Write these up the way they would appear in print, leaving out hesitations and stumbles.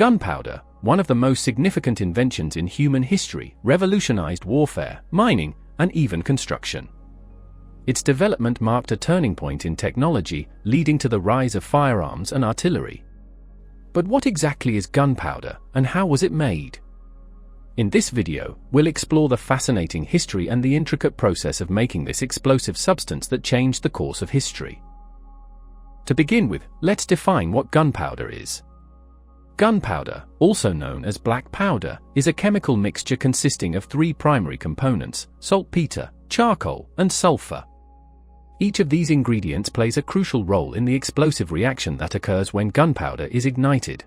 Gunpowder, one of the most significant inventions in human history, revolutionized warfare, mining, and even construction. Its development marked a turning point in technology, leading to the rise of firearms and artillery. But what exactly is gunpowder, and how was it made? In this video, we'll explore the fascinating history and the intricate process of making this explosive substance that changed the course of history. To begin with, let's define what gunpowder is. Gunpowder, also known as black powder, is a chemical mixture consisting of three primary components: saltpeter, charcoal, and sulfur. Each of these ingredients plays a crucial role in the explosive reaction that occurs when gunpowder is ignited.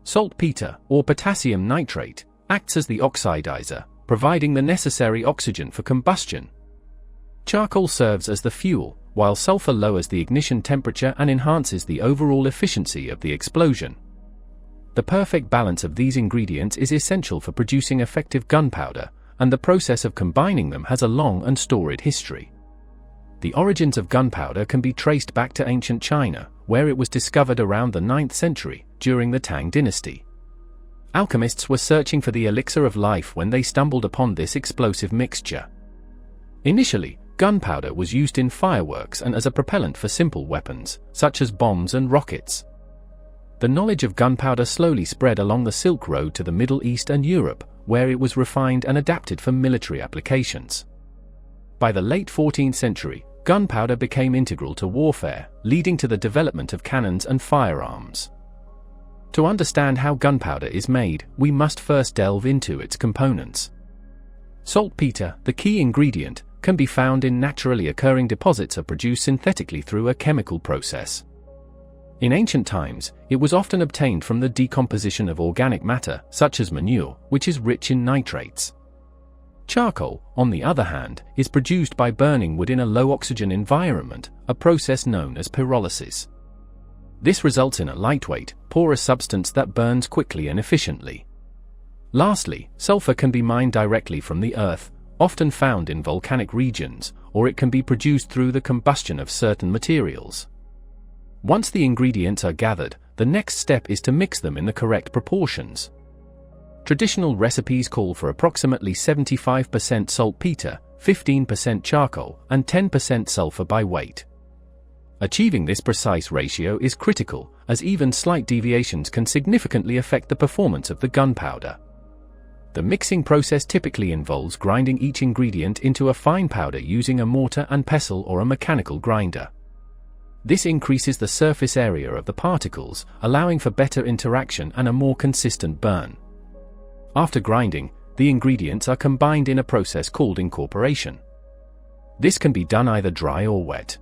Saltpeter, or potassium nitrate, acts as the oxidizer, providing the necessary oxygen for combustion. Charcoal serves as the fuel, while sulfur lowers the ignition temperature and enhances the overall efficiency of the explosion. The perfect balance of these ingredients is essential for producing effective gunpowder, and the process of combining them has a long and storied history. The origins of gunpowder can be traced back to ancient China, where it was discovered around the 9th century, during the Tang dynasty. Alchemists were searching for the elixir of life when they stumbled upon this explosive mixture. Initially, gunpowder was used in fireworks and as a propellant for simple weapons, such as bombs and rockets. The knowledge of gunpowder slowly spread along the Silk Road to the Middle East and Europe, where it was refined and adapted for military applications. By the late 14th century, gunpowder became integral to warfare, leading to the development of cannons and firearms. To understand how gunpowder is made, we must first delve into its components. Saltpeter, the key ingredient, can be found in naturally occurring deposits or produced synthetically through a chemical process. In ancient times, it was often obtained from the decomposition of organic matter, such as manure, which is rich in nitrates. Charcoal, on the other hand, is produced by burning wood in a low-oxygen environment, a process known as pyrolysis. This results in a lightweight, porous substance that burns quickly and efficiently. Lastly, sulfur can be mined directly from the earth, often found in volcanic regions, or it can be produced through the combustion of certain materials. Once the ingredients are gathered, the next step is to mix them in the correct proportions. Traditional recipes call for approximately 75% saltpeter, 15% charcoal, and 10% sulfur by weight. Achieving this precise ratio is critical, as even slight deviations can significantly affect the performance of the gunpowder. The mixing process typically involves grinding each ingredient into a fine powder using a mortar and pestle or a mechanical grinder. This increases the surface area of the particles, allowing for better interaction and a more consistent burn. After grinding, the ingredients are combined in a process called incorporation. This can be done either dry or wet.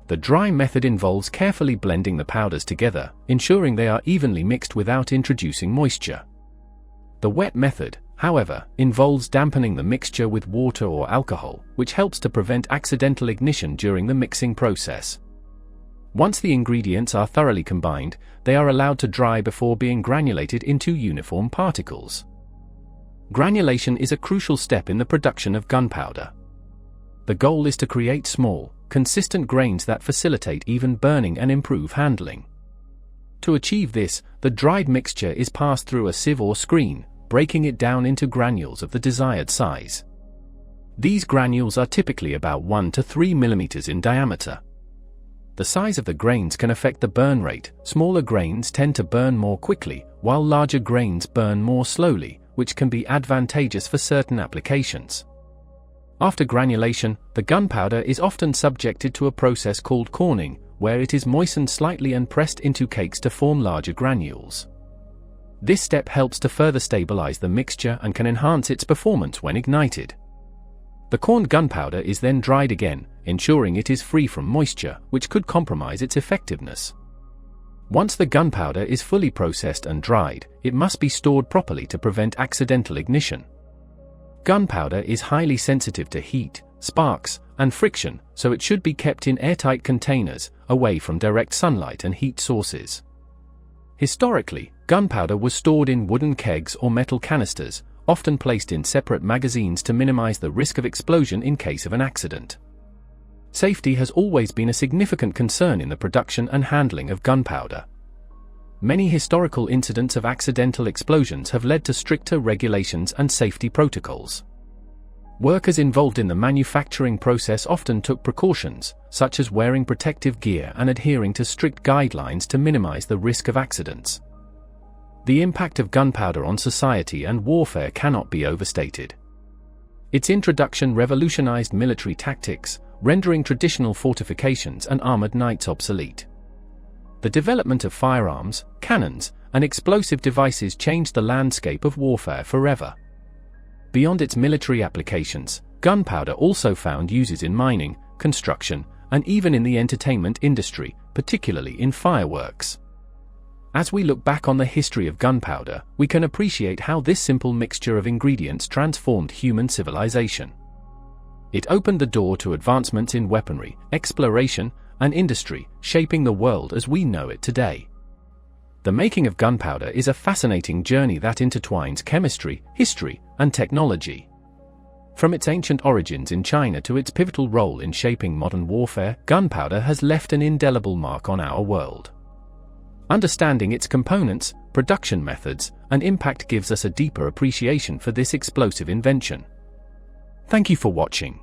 The dry method involves carefully blending the powders together, ensuring they are evenly mixed without introducing moisture. The wet method, however, involves dampening the mixture with water or alcohol, which helps to prevent accidental ignition during the mixing process. Once the ingredients are thoroughly combined, they are allowed to dry before being granulated into uniform particles. Granulation is a crucial step in the production of gunpowder. The goal is to create small, consistent grains that facilitate even burning and improve handling. To achieve this, the dried mixture is passed through a sieve or screen, breaking it down into granules of the desired size. These granules are typically about 1 to 3 mm in diameter. The size of the grains can affect the burn rate. Smaller grains tend to burn more quickly, while larger grains burn more slowly, which can be advantageous for certain applications. After granulation, the gunpowder is often subjected to a process called corning, where it is moistened slightly and pressed into cakes to form larger granules. This step helps to further stabilize the mixture and can enhance its performance when ignited. The corned gunpowder is then dried again, ensuring it is free from moisture, which could compromise its effectiveness. Once the gunpowder is fully processed and dried, it must be stored properly to prevent accidental ignition. Gunpowder is highly sensitive to heat, sparks, and friction, so it should be kept in airtight containers, away from direct sunlight and heat sources. Historically, gunpowder was stored in wooden kegs or metal canisters, often placed in separate magazines to minimize the risk of explosion in case of an accident. Safety has always been a significant concern in the production and handling of gunpowder. many historical incidents of accidental explosions have led to stricter regulations and safety protocols. Workers involved in the manufacturing process often took precautions, such as wearing protective gear and adhering to strict guidelines to minimize the risk of accidents. The impact of gunpowder on society and warfare cannot be overstated. Its introduction revolutionized military tactics, rendering traditional fortifications and armored knights obsolete. The development of firearms, cannons, and explosive devices changed the landscape of warfare forever. Beyond its military applications, gunpowder also found uses in mining, construction, and even in the entertainment industry, particularly in fireworks. As we look back on the history of gunpowder, we can appreciate how this simple mixture of ingredients transformed human civilization. It opened the door to advancements in weaponry, exploration, and industry, shaping the world as we know it today. The making of gunpowder is a fascinating journey that intertwines chemistry, history, and technology. From its ancient origins in China to its pivotal role in shaping modern warfare, gunpowder has left an indelible mark on our world. Understanding its components, production methods, and impact gives us a deeper appreciation for this explosive invention. Thank you for watching.